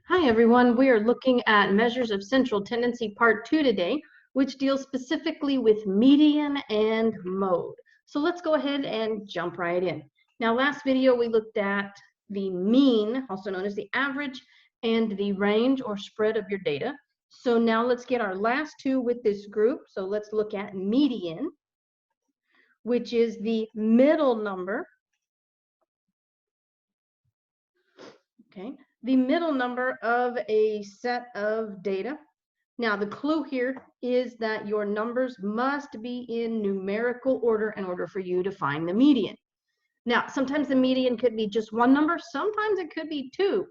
Hi, everyone. We are looking at measures of central tendency part 2 today, which deals specifically with median and mode. So let's go ahead and jump right in. Now, last video, we looked at the mean, also known as the average, and the range or spread of your data. So now let's get our last two with this group. So let's look at median, which is the middle number. Okay, the middle number of a set of data. Now, the clue here is that your numbers must be in numerical order in order for you to find the median. Now, sometimes the median could be just one number, sometimes it could be two.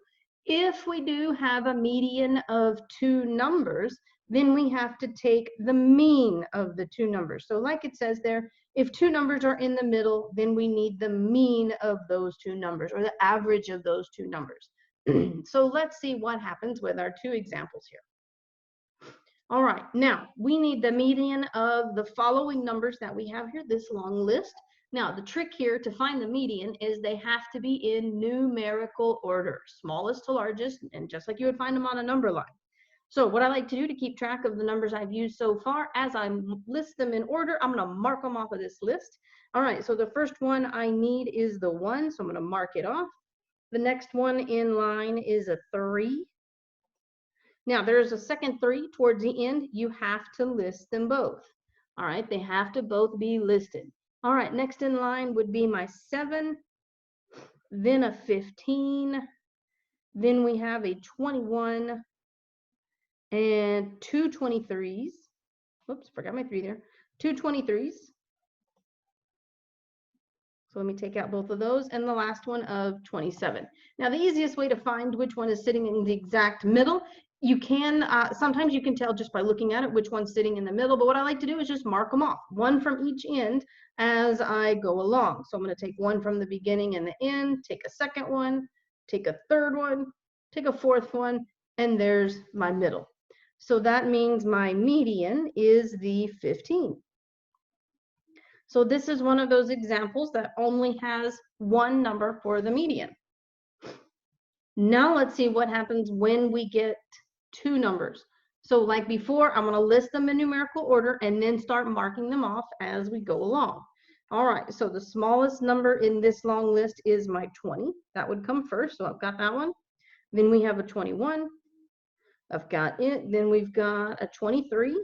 If we do have a median of two numbers, then we have to take the mean of the two numbers. So like it says there, if two numbers are in the middle, then we need the mean of those two numbers, or the average of those two numbers. So let's see what happens with our two examples here. All right, now we need the median of the following numbers that we have here, this long list. Now, the trick here to find the median is they have to be in numerical order, smallest to largest, and just like you would find them on a number line. So what I like to do to keep track of the numbers I've used so far, as I list them in order, I'm going to mark them off of this list. All right, so the first one I need is the 1, so I'm going to mark it off. The next one in line is a 3. Now, there's a second 3 towards the end. You have to list them both. All right, they have to both be listed. All right, next in line would be my 7, then a 15, then we have a 21, and two 23s. Whoops, forgot my 3 there. Two 23s. So let me take out both of those, and the last one of 27. Now, the easiest way to find which one is sitting in the exact middle, you can, sometimes you can tell just by looking at it which one's sitting in the middle, but what I like to do is just mark them off, one from each end as I go along. So I'm going to take one from the beginning and the end, take a second one, take a third one, take a fourth one, and there's my middle. So that means my median is the 15. So this is one of those examples that only has one number for the median. Now let's see what happens when we get two numbers. So like before, I'm going to list them in numerical order and then start marking them off as we go along. All right, so the smallest number in this long list is my 20. That would come first, so I've got that one. Then we have a 21. I've got it. Then we've got a 23.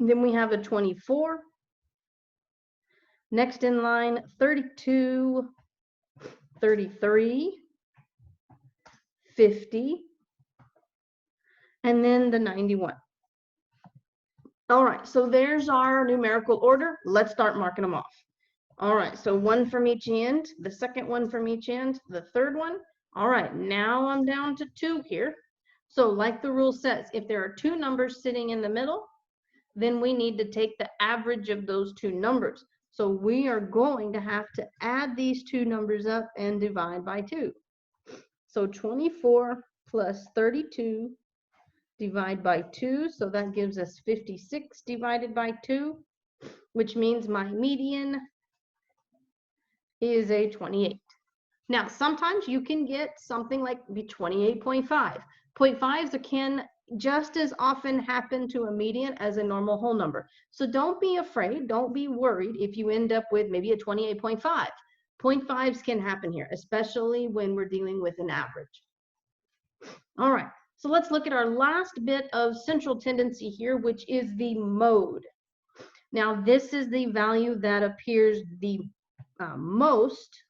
Then we have a 24. Next in line, 32, 33, 50, and then the 91. All right, so there's our numerical order. Let's start marking them off. All right, so one from each end, the second one from each end, the third one. All right, now I'm down to 2 here. So like the rule says, if there are two numbers sitting in the middle, then we need to take the average of those two numbers. So we are going to have to add these two numbers up and divide by 2. So 24 plus 32 divide by 2. So that gives us 56 divided by 2, which means my median is a 28. Now, sometimes you can get something like 28.5. 0.5s can just as often happen to a median as a normal whole number. So don't be afraid, don't be worried if you end up with maybe a 28.5. 0.5s can happen here, especially when we're dealing with an average. All right, so let's look at our last bit of central tendency here, which is the mode. Now, this is the value that appears the most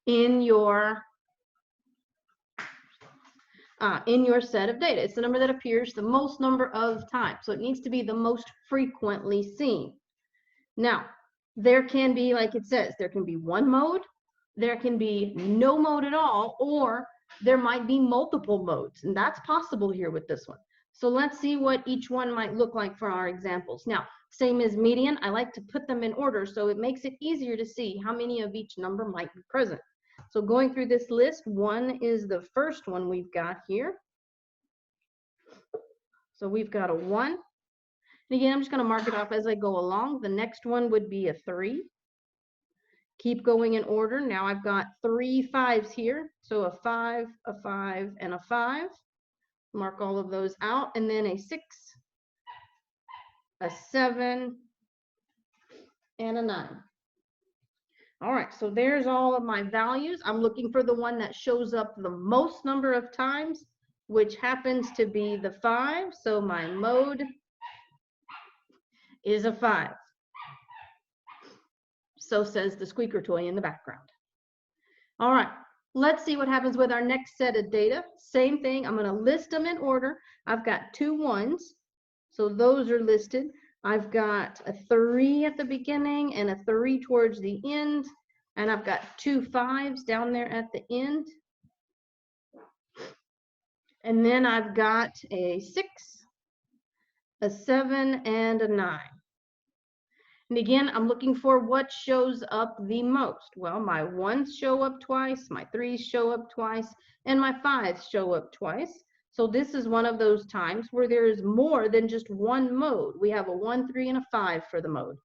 in your set of data. It's the number that appears the most number of times. So it needs to be the most frequently seen. Now, there can be, like it says, there can be one mode, there can be no mode at all, or there might be multiple modes. And that's possible here with this one. So let's see what each one might look like for our examples. Now, same as median, I like to put them in order so it makes it easier to see how many of each number might be present. So going through this list, 1 is the first one we've got here. So we've got a 1. And again, I'm just going to mark it off as I go along. The next one would be a 3. Keep going in order. Now I've got 3 5s here. So a 5, and a 5. Mark all of those out. And then a 6, a 7, and a 9. All right, so there's all of my values. I'm looking for the one that shows up the most number of times, which happens to be the 5. So my mode is a 5. So says the squeaker toy in the background. All right, let's see what happens with our next set of data. Same thing, I'm gonna list them in order. I've got 2 1s, so those are listed. I've got a 3 at the beginning and a 3 towards the end, and I've got 2 5s down there at the end. And then I've got a 6, a 7, and a 9. And again, I'm looking for what shows up the most. Well, my 1s show up twice, my 3s show up twice, and my 5s show up twice. So this is one of those times where there is more than just one mode. We have a 1, 3, and a 5 for the mode.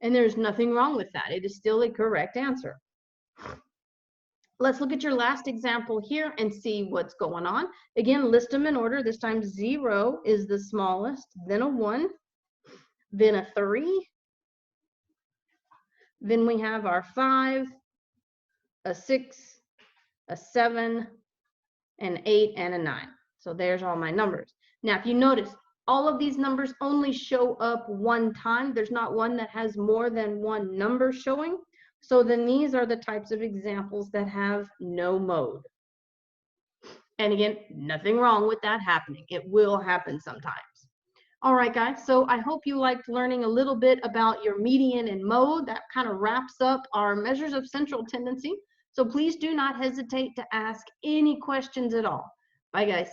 And there's nothing wrong with that. It is still a correct answer. Let's look at your last example here and see what's going on. Again, list them in order. This time 0 is the smallest, then a 1, then a 3, then we have our 5, a 6, a 7, an 8, and a 9. So there's all my numbers. Now, if you notice, all of these numbers only show up one time. There's not one that has more than one number showing. So then these are the types of examples that have no mode. And again, nothing wrong with that happening. It will happen sometimes. All right, guys, so I hope you liked learning a little bit about your median and mode. That kind of wraps up our measures of central tendency. So please do not hesitate to ask any questions at all. Bye, guys.